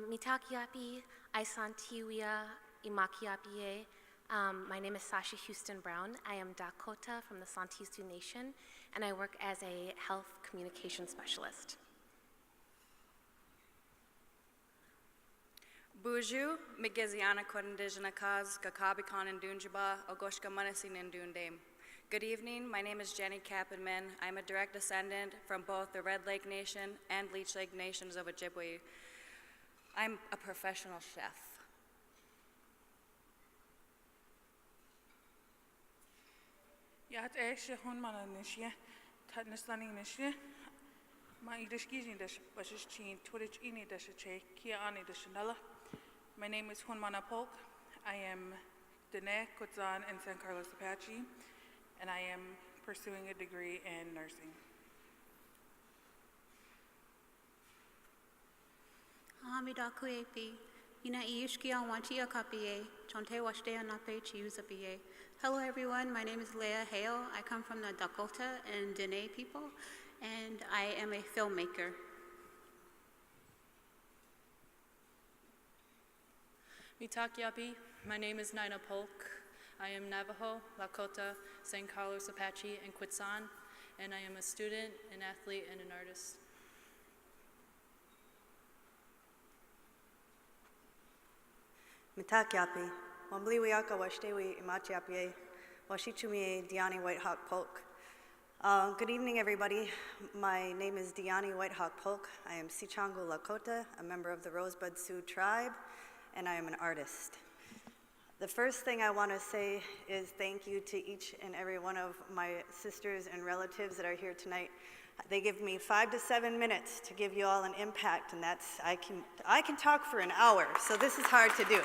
Mitakiapi, Aisantiwia, Imakiapie. My name is Sasha Houston Brown. I am Dakota from the Santee Sioux Nation, and I work as a health communication specialist. Buju, Migeziana Kodindijana Kaz, Gakabikan and Dunjaba, Ogoshka Manasin and Dundame. Good evening, my name is Jennie Kappenman. I'm a direct descendant from both the Red Lake Nation and Leech Lake Nations of Ojibwe. I'm a professional chef. Yat Aisha Hoonmana Nishia, Tatnaslani Nishia, my Idishkizin Dish, Bashichin, Turich Ini Dishache, Kia Ani Dishanella. My name is Hoonmana Polk. I am Dene Kutzan in San Carlos Apache, and I am pursuing a degree in nursing. Hamidakuepi, Ina Iishkia Wantia Kapie, Chonte Washtea Nape Chiusape. Hello everyone, my name is Leya, Hale. I come from the Dakota and Dene people, and I am a filmmaker. Mitakiapi, my name is Nina Polk. I am Navajo, Lakota, San Carlos Apache, and Quitsan, and I am a student, an athlete, and an artist. Mitakiapi, Wambliwiaka Washtewi Imachiapie, Washichumie Dyani Whitehawk Polk. Good evening, everybody. My name is Dyani Whitehawk Polk. I am Sichangu Lakota, a member of the Rosebud Sioux tribe, and I am an artist. The first thing I want to say is thank you to each and every one of my sisters and relatives that are here tonight. They give me 5 to 7 minutes to give you all an impact, and that's, I can talk for an hour, so this is hard to do.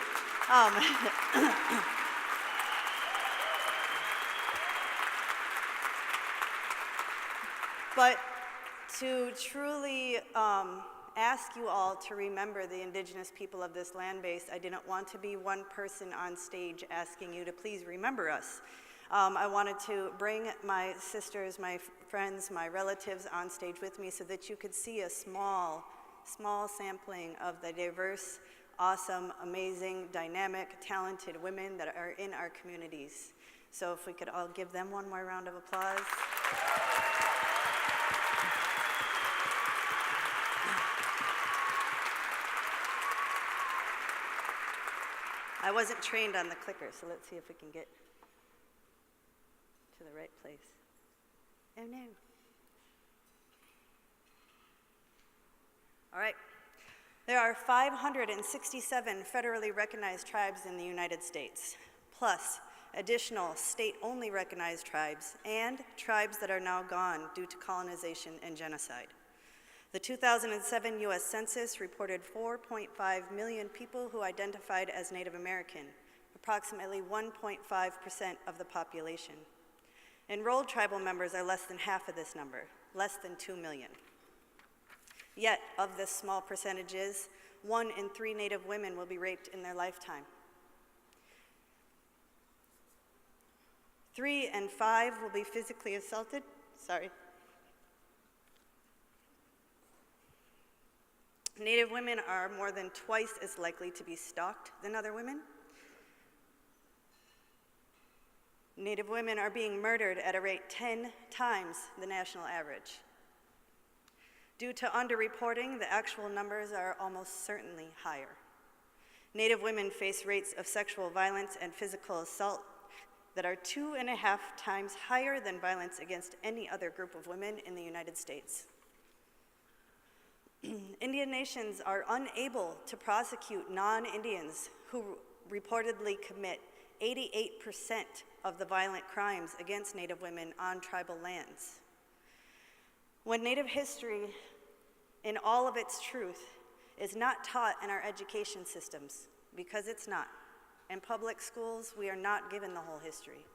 But to truly ask you all to remember the indigenous people of this land base, I didn't want to be one person on stage asking you to please remember us. I wanted to bring my sisters, my friends, my relatives on stage with me so that you could see a small sampling of the diverse, awesome, amazing, dynamic, talented women that are in our communities. So if we could all give them one more round of applause. I wasn't trained on the clicker, so let's see if we can get to the right place. Oh no. All right. There are 567 federally recognized tribes in the United States, plus additional state-only recognized tribes and tribes that are now gone due to colonization and genocide. The 2007 U.S. Census reported 4.5 million people who identified as Native American, approximately 1.5% of the population. Enrolled tribal members are less than half of this number, less than 2 million. Yet, of this small percentages, 1 in 3 Native women will be raped in their lifetime. 3 in 5 will be physically assaulted. Native women are more than twice as likely to be stalked than other women. Native women are being murdered at a rate 10 times the national average. Due to underreporting, the actual numbers are almost certainly higher. Native women face rates of sexual violence and physical assault that are 2.5 times higher than violence against any other group of women in the United States. Indian nations are unable to prosecute non-Indians who reportedly commit 88% of the violent crimes against Native women on tribal lands. When Native history, in all of its truth, is not taught in our education systems, because it's not. In public schools, we are not given the whole history.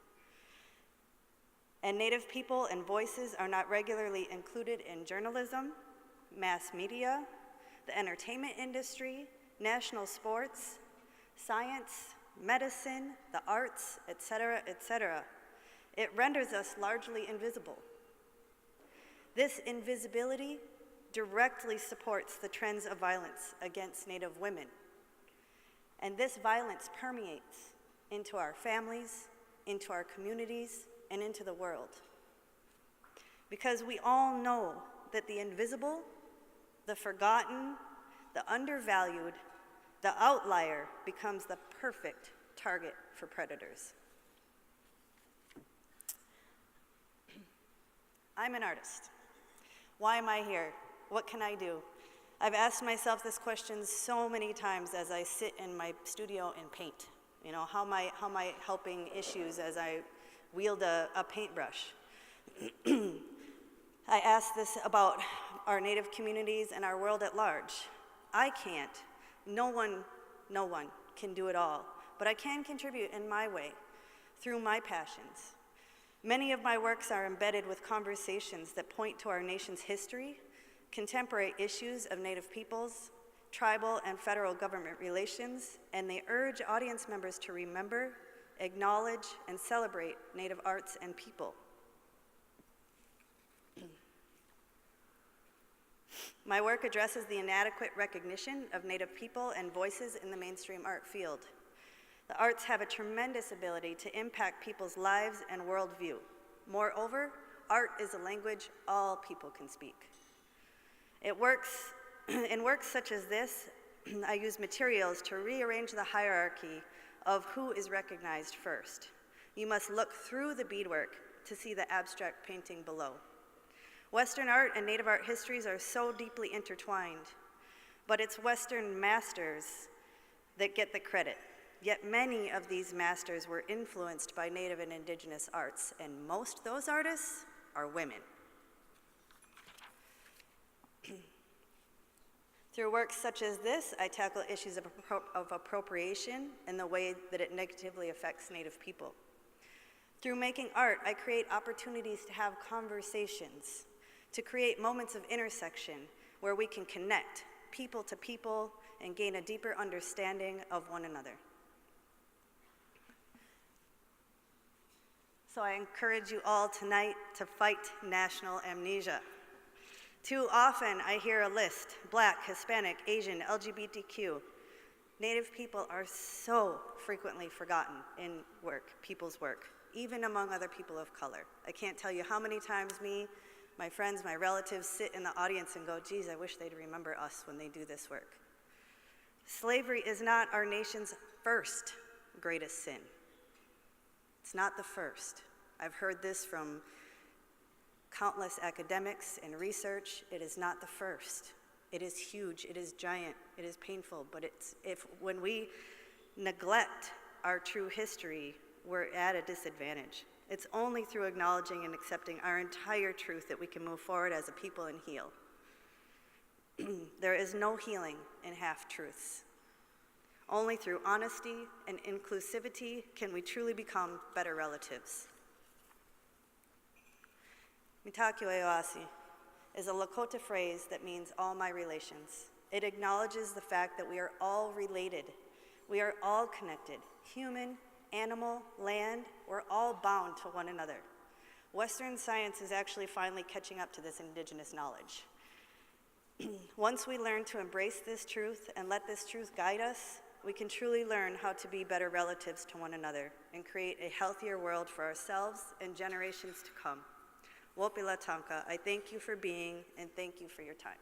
And Native people and voices are not regularly included in journalism, mass media, the entertainment industry, national sports, science, medicine, the arts, etc., etc. It renders us largely invisible. This invisibility directly supports the trends of violence against Native women. And this violence permeates into our families, into our communities, and into the world. Because we all know that the invisible, the forgotten, the undervalued, the outlier becomes the perfect target for predators. I'm an artist. Why am I here? What can I do? I've asked myself this question so many times as I sit in my studio and paint. You know, how am I helping issues as I wield a paintbrush? I ask this about our Native communities and our world at large. I can't. No one can do it all, but I can contribute in my way, through my passions. Many of my works are embedded with conversations that point to our nation's history, contemporary issues of Native peoples, tribal and federal government relations, and they urge audience members to remember, acknowledge, and celebrate Native arts and people. My work addresses the inadequate recognition of Native people and voices in the mainstream art field. The arts have a tremendous ability to impact people's lives and worldview. Moreover, art is a language all people can speak. In works such as this, I use materials to rearrange the hierarchy of who is recognized first. You must look through the beadwork to see the abstract painting below. Western art and Native art histories are so deeply intertwined, but it's Western masters that get the credit. Yet many of these masters were influenced by Native and Indigenous arts, and most of those artists are women. Through works such as this, I tackle issues of appropriation and the way that it negatively affects Native people. Through making art, I create opportunities to have conversations, to create moments of intersection where we can connect people to people and gain a deeper understanding of one another. So I encourage you all tonight to fight national amnesia. Too often I hear a list: Black, Hispanic, Asian, LGBTQ. Native people are so frequently forgotten in people's work, even among other people of color. I can't tell you how many times me, my friends, my relatives sit in the audience and go, geez, I wish they'd remember us when they do this work. Slavery is not our nation's first greatest sin. It's not the first. I've heard this from countless academics and research. It is not the first. It is huge, it is giant, it is painful, but when we neglect our true history, we're at a disadvantage. It's only through acknowledging and accepting our entire truth that we can move forward as a people and heal. There is no healing in half-truths. Only through honesty and inclusivity can we truly become better relatives. Mitakio Eoasi is a Lakota phrase that means all my relations. It acknowledges the fact that we are all related. We are all connected. Human, animal, land, we're all bound to one another. Western science is actually finally catching up to this indigenous knowledge. Once we learn to embrace this truth and let this truth guide us, we can truly learn how to be better relatives to one another and create a healthier world for ourselves and generations to come. Wopila Tanka, I thank you for being and thank you for your time.